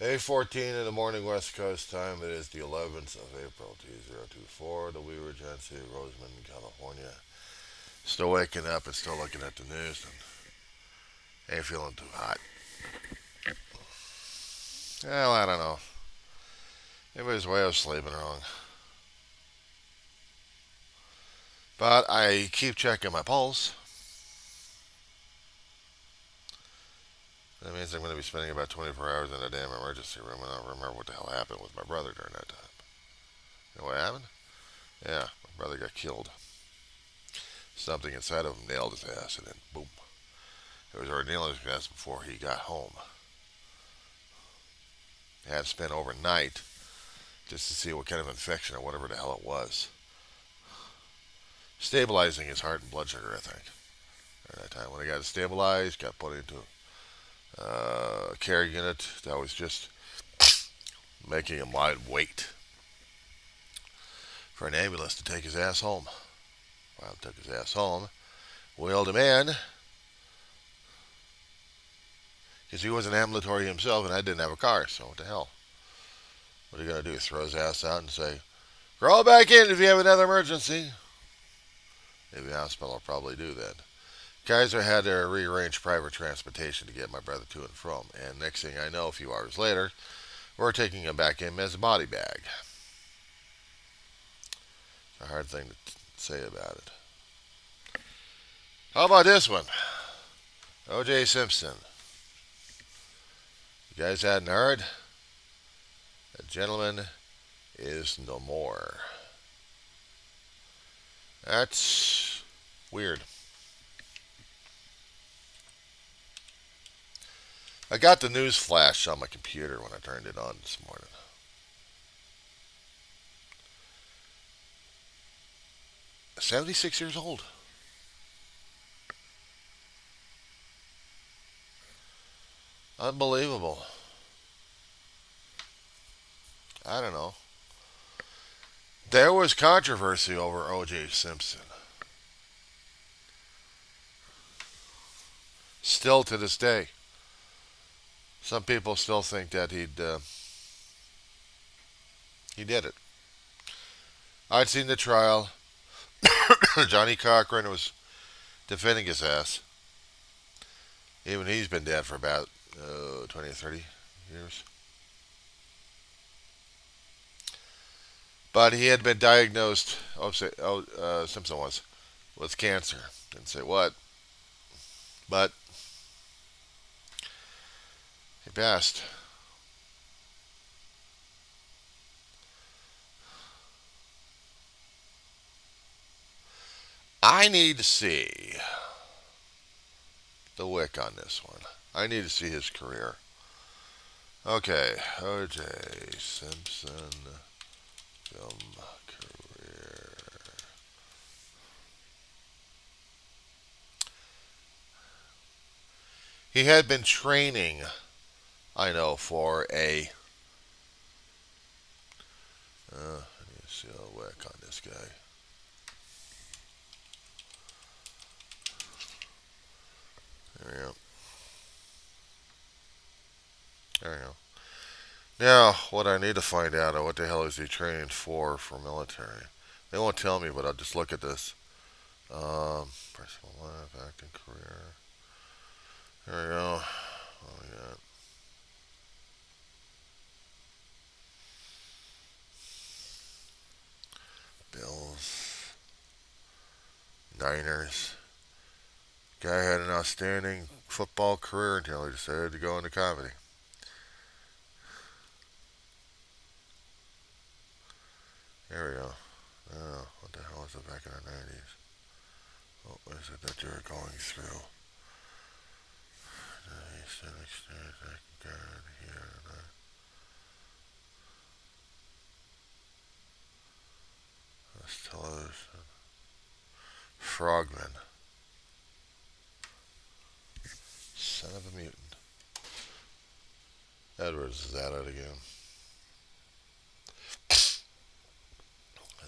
8:14 in the morning West Coast time. It is the 11th of April 2024. The Wee Regency, Roseman, California. Still waking up and still looking at the news and ain't feeling too hot. Well, I don't know. Everybody's way of sleeping wrong. But I keep checking my pulse. That means I'm going to be spending about 24 hours in a damn emergency room, and I don't remember what the hell happened with my brother during that time. You know what happened? Yeah, my brother got killed. Something inside of him nailed his ass, and then boom. It was already nailing his ass before he got home. I had to spend overnight just to see what kind of infection or whatever the hell it was. Stabilizing his heart and blood sugar, I think. At that time, when he got it stabilized, got put into a care unit that was just making him wait for an ambulance to take his ass home. Well, took his ass home, wheeled him in, because he wasn't ambulatory himself, and I didn't have a car. So what the hell? What are you gonna do? Throw his ass out and say, "Crawl back in if you have another emergency." Maybe the hospital will probably do that. Kaiser had to rearrange private transportation to get my brother to and from. And next thing I know, a few hours later, we're taking him back in as a body bag. It's a hard thing to say about it. How about this one? O.J. Simpson. You guys hadn't heard? The gentleman is no more. That's weird. I got the news flash on my computer when I turned it on this morning. 76 years old. Unbelievable. I don't know. There was controversy over O.J. Simpson. Still to this day. Some people still think that he did it. I'd seen the trial. Johnny Cochran was defending his ass. Even he's been dead for about 20 or 30 years. But he had been diagnosed, Simpson was, with cancer. Didn't say what, but he passed. I need to see the wick on this one. I need to see his career. Okay, O.J. Simpson film career. He had been training, I know, for a. I need to see a wick on this guy. There we go. There we go. Now, what I need to find out is what the hell is he training for military. They won't tell me, but I'll just look at this. Personal life, acting career. There we go. What we got? Bills. Niners. Guy had an outstanding football career until he decided to go into comedy. Here we go. Oh, what the hell was it back in the 90s? What was it that you were going through? That's television. Frogman. Son of a mutant. Edwards is at it again.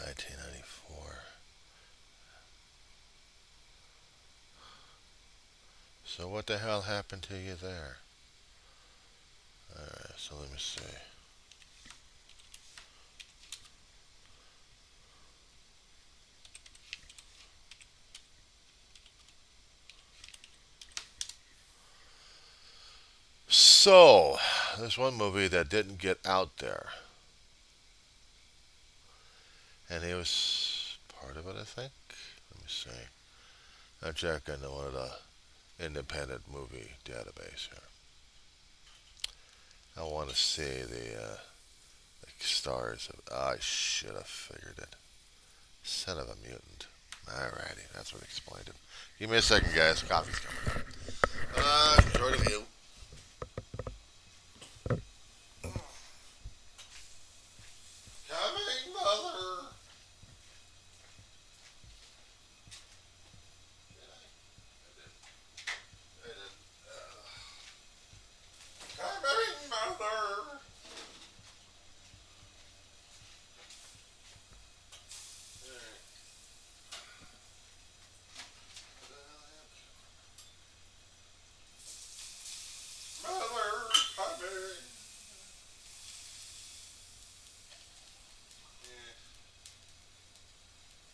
1994. So what the hell happened to you there? Alright, so let me see. So, there's one movie that didn't get out there, and he was part of it, I think. Let me see. I'll check into one of the independent movie database here. I want to see the stars of. I should have figured it. Son of a mutant. Alrighty, that's what explained it. Give me a second, guys. Coffee's coming up. Enjoy the view. Coming, mother. Coming, mother. Mother, coming. Yeah.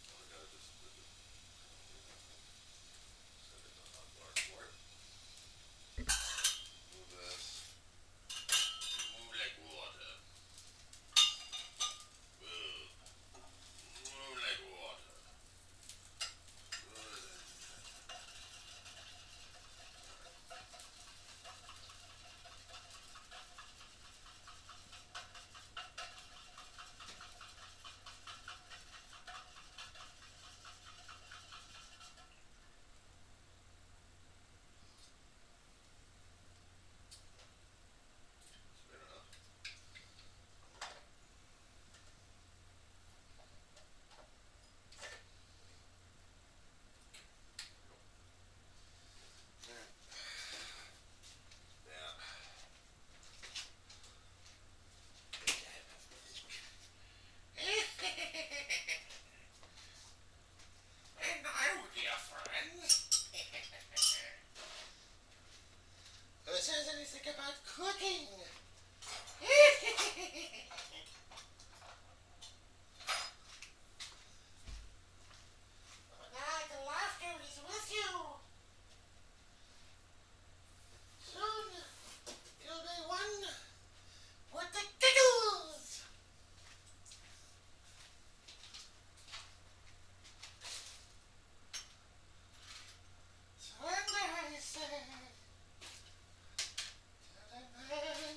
We gotta just set it on hot bar for it. Move this. Move like water. Move. Move like water. Spin it up. Yeah. And now, dear friends, who says anything about cooking? Now the laughter is with you. Soon you'll be one with the giggles. Surrender, I say, to the man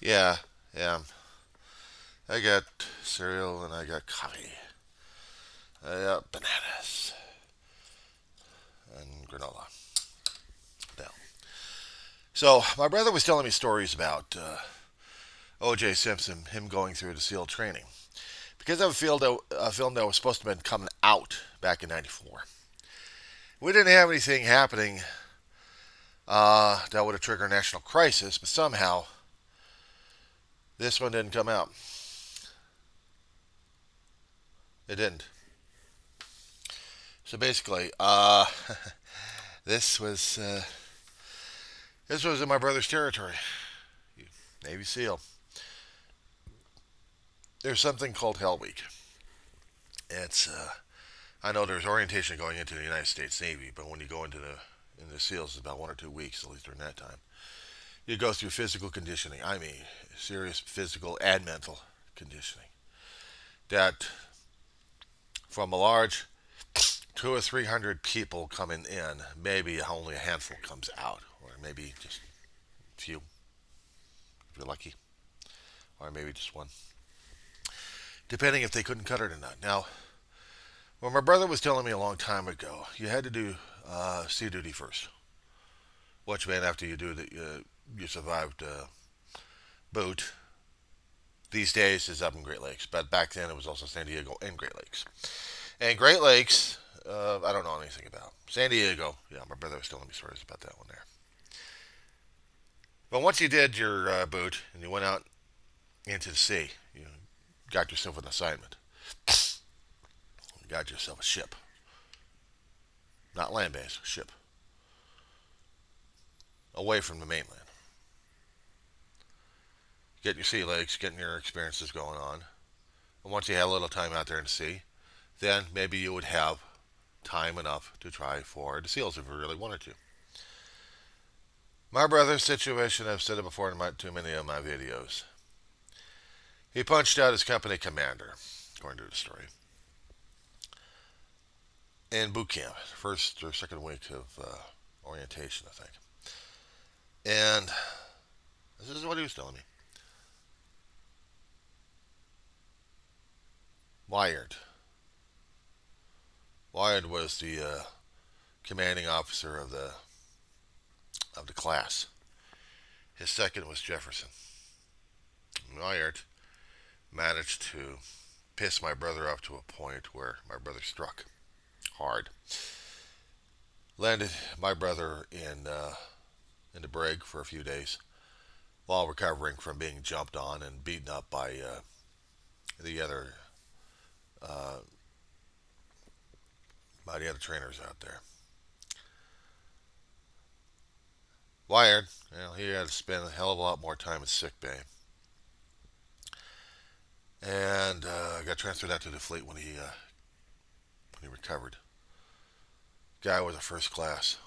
Yeah, yeah. I got cereal and I got coffee. I got bananas and granola. Now, so my brother was telling me stories about O.J. Simpson, him going through the SEAL training. Because of a film that was supposed to have been coming out back in '94. We didn't have anything happening that would have triggered a national crisis, but somehow this one didn't come out. It didn't. So basically, this was this was in my brother's territory, Navy SEAL. There's something called Hell Week. It's I know there's orientation going into the United States Navy, but when you go into the SEALs, it's about 1 or 2 weeks, at least during that time. You go through physical conditioning. I mean, serious physical and mental conditioning. That from a large 200 or 300 people coming in, maybe only a handful comes out, or maybe just a few if you're lucky, or maybe just one, depending if they couldn't cut it or not. Now, what my brother was telling me a long time ago, you had to do sea duty first, which meant after you do that, you survived boot. These days is up in Great Lakes, but back then it was also San Diego and Great Lakes. And Great Lakes, I don't know anything about. San Diego, yeah, my brother was telling me stories about that one there. But once you did your boot and you went out into the sea, you got yourself an assignment. You got yourself a ship, not land-based, ship, away from the mainland. Getting your sea legs, getting your experiences going on. And once you had a little time out there in the sea, then maybe you would have time enough to try for the SEALs if you really wanted to. My brother's situation, I've said it before in too many of my videos. He punched out his company commander, according to the story, in boot camp, first or second week of orientation, I think. And this is what he was telling me. Wired. Wired was the commanding officer of the class. His second was Jefferson. Wired managed to piss my brother up to a point where my brother struck hard. Landed my brother in the brig for a few days while recovering from being jumped on and beaten up by the other uh, by the other trainers out there. Wired, he had to spend a hell of a lot more time in sick bay, and got transferred out to the fleet when he recovered. Guy was a first class.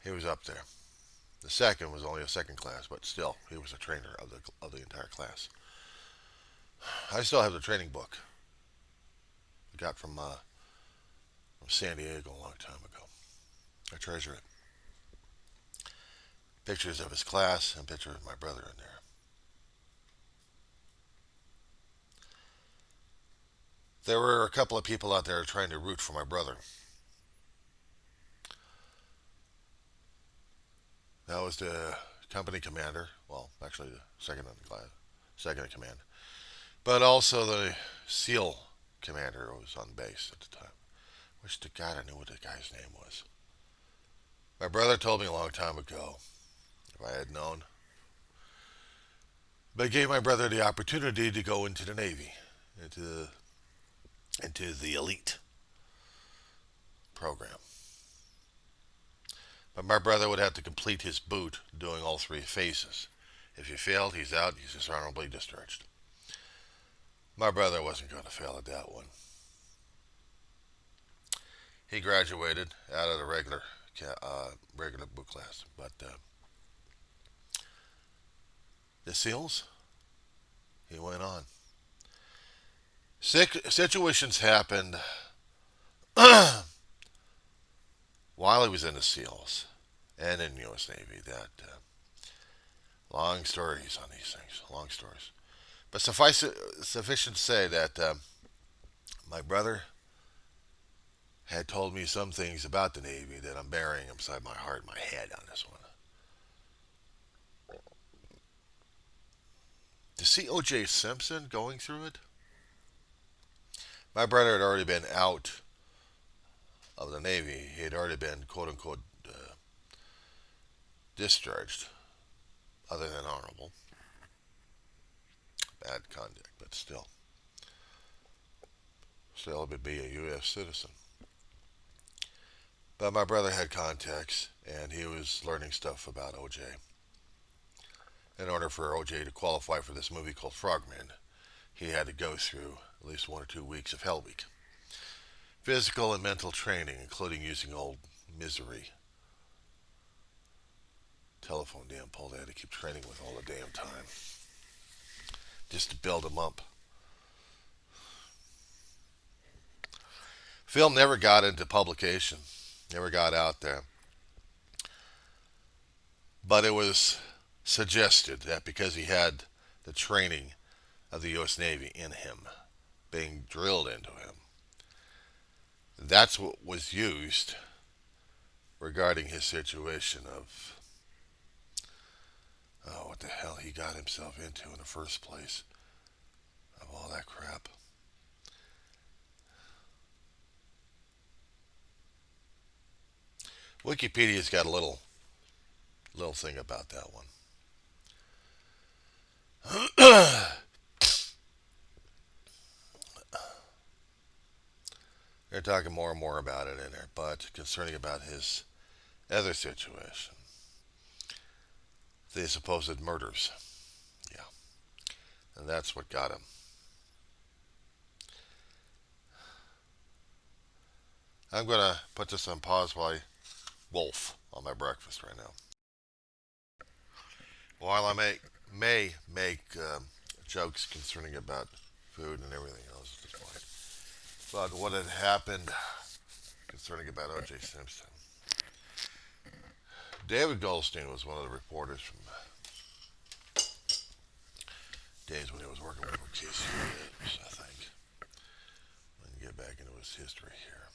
He was up there. The second was only a second class, but still, he was a trainer of the entire class. I still have the training book I got from San Diego a long time ago. I treasure it. Pictures of his class and pictures of my brother in there. There were a couple of people out there trying to root for my brother. That was the company commander. Well, actually, the second in the class, second in command, but also the SEAL commander who was on base at the time. Wish to God I knew what the guy's name was. My brother told me a long time ago, if I had known. But it gave my brother the opportunity to go into the Navy, into the elite program. But my brother would have to complete his boot doing all three phases. If he failed, he's out. He's dishonorably discharged. My brother wasn't going to fail at that one. He graduated out of the regular boot class, but the SEALs, he went on. Situations happened while he was in the SEALs and in the U.S. Navy that long stories on these things, long stories. But sufficient to say that my brother had told me some things about the Navy that I'm burying inside my heart, my head on this one. To see O.J. Simpson going through it, my brother had already been out of the Navy. He had already been, quote unquote, discharged, other than honorable. Bad conduct, but still would be a U.S. citizen. But my brother had contacts, and he was learning stuff about O.J. In order for O.J. to qualify for this movie called Frogman, he had to go through at least 1 or 2 weeks of Hell Week. Physical and mental training, including using old Misery telephone damn pole they had to keep training with all the damn time, just to build him up. Film never got into publication, never got out there. But it was suggested that because he had the training of the U.S. Navy in him, being drilled into him, that's what was used regarding his situation of, oh, what the hell he got himself into in the first place, of all that crap. Wikipedia's got a little thing about that one. They're talking more and more about it in there, but concerning about his other situation, the supposed murders. Yeah, and that's what got him. I'm going to put this on pause while I wolf on my breakfast right now. While I may make jokes concerning about food and everything else at this point, but what had happened concerning about O.J. Simpson. David Goldstein was one of the reporters from days when he was working with Casey Gibbs, I think. Let me get back into his history here.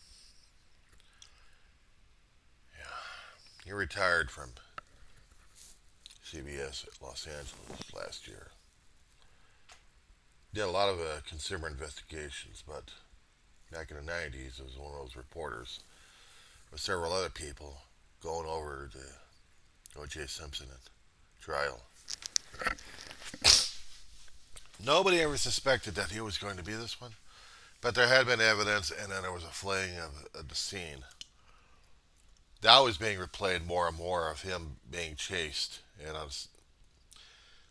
Yeah. He retired from CBS at Los Angeles last year. Did a lot of consumer investigations, but back in the 90s, it was one of those reporters with several other people going over the O.J. Simpson trial. Nobody ever suspected that he was going to be this one, but there had been evidence, and then there was a flaying of the scene. That was being replayed more and more of him being chased and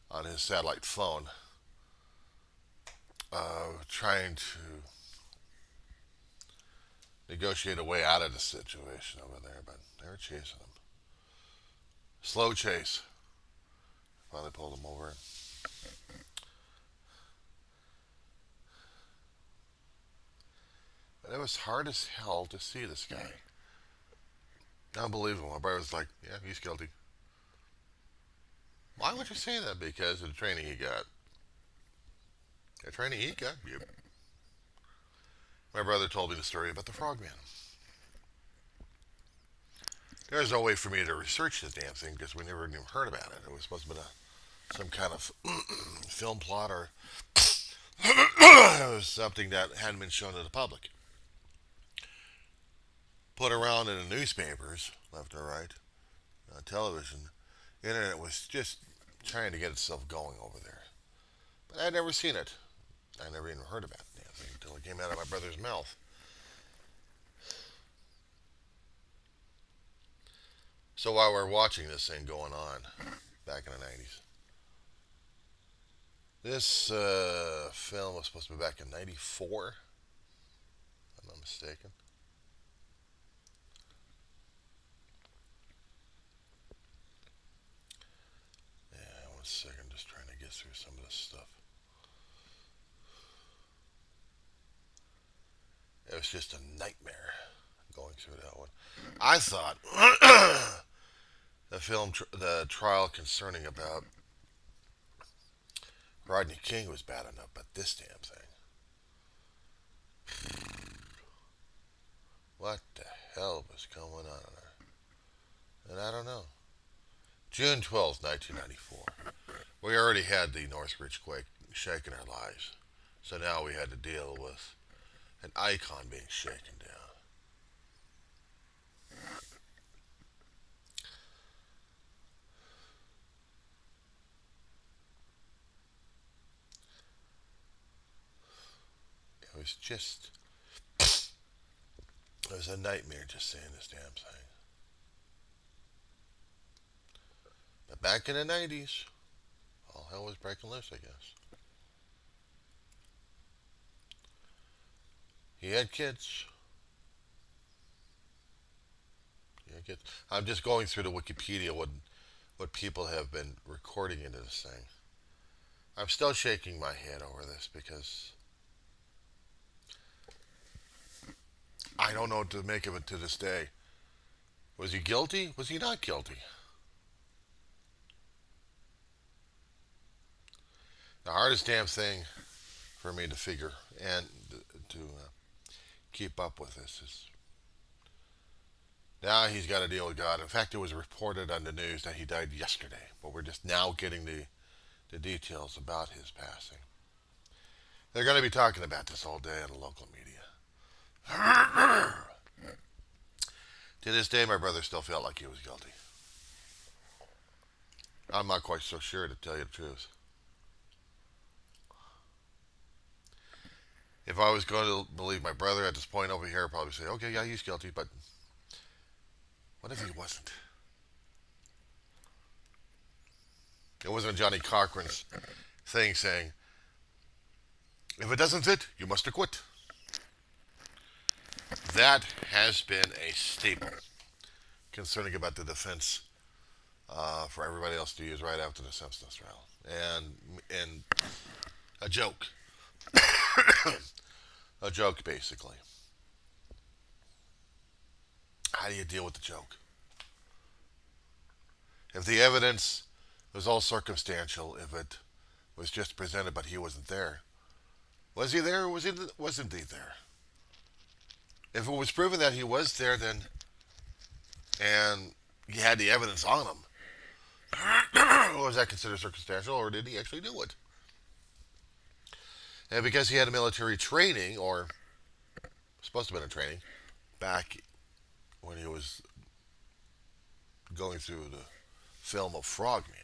on his satellite phone, trying to negotiate a way out of the situation over there, but they were chasing him. Slow chase. Finally pulled him over. But it was hard as hell to see this guy. Unbelievable. My brother was like, yeah, he's guilty. Why would you say that? Because of the training he got. The training he got? Yep. My brother told me the story about the frogman. There was no way for me to research the damn thing because we never even heard about it. It was supposed to be some kind of film plot or it was something that hadn't been shown to the public. Put around in the newspapers, left or right, on television. The internet was just trying to get itself going over there. But I'd never seen it. I never even heard about the damn thing until it came out of my brother's mouth. So while we're watching this thing going on back in the 90s, this film was supposed to be back in 94, if I'm not mistaken. Yeah, 1 second, just trying to get through some of this stuff. It was just a nightmare going through that one. I thought the trial concerning about Rodney King was bad enough, but this damn thing. What the hell was going on there? And I don't know. June 12th, 1994. We already had the Northridge quake shaking our lives. So now we had to deal with an icon being shaken down. It was just, it was a nightmare just seeing this damn thing. But back in the 90s, all hell was breaking loose, I guess. He had kids. He had kids. I'm just going through the Wikipedia what people have been recording into this thing. I'm still shaking my head over this because I don't know what to make of it to this day. Was he guilty? Was he not guilty? The hardest damn thing for me to figure and to keep up with this is now he's got to deal with God. In fact, it was reported on the news that he died yesterday, but we're just now getting the details about his passing. They're going to be talking about this all day in the local media. To this day, my brother still felt like he was guilty. I'm not quite so sure, to tell you the truth. If I was going to believe my brother at this point over here, I'd probably say, okay, yeah, he's guilty, but what if he wasn't? It wasn't Johnny Cochran's thing saying, if it doesn't fit, you must acquit. That has been a staple concerning about the defense for everybody else to use right after the Simpsons trial. And a joke. A joke, basically. How do you deal with the joke? If the evidence was all circumstantial, if it was just presented but he wasn't there, was he there or wasn't he there? If it was proven that he was there, then and he had the evidence on him, was that considered circumstantial, or did he actually do it? And because he had a military training, or supposed to have been a training, back when he was going through the film of Frogman,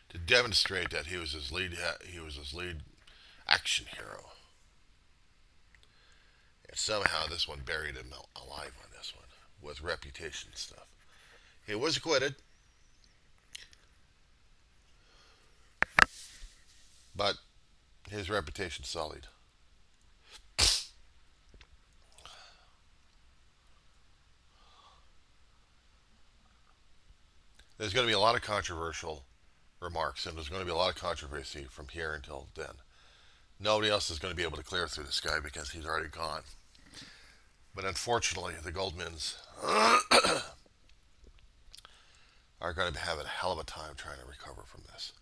to demonstrate that he was his lead action hero. And somehow this one buried him alive on this one with reputation stuff. He was acquitted, but his reputation sullied. There's going to be a lot of controversial remarks, and there's going to be a lot of controversy from here until then. Nobody else is going to be able to clear through this guy because he's already gone. But unfortunately, the Goldmans are going to have a hell of a time trying to recover from this.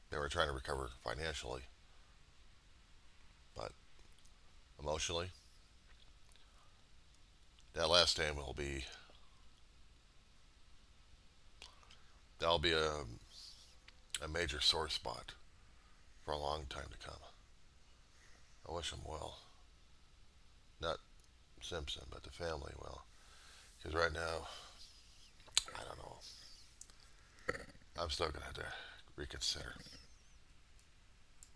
They were trying to recover financially, but emotionally, that last name that'll be a major sore spot for a long time to come. I wish him well. Not Simpson, but the family well. Because right now, I don't know. I'm still going to have to reconsider.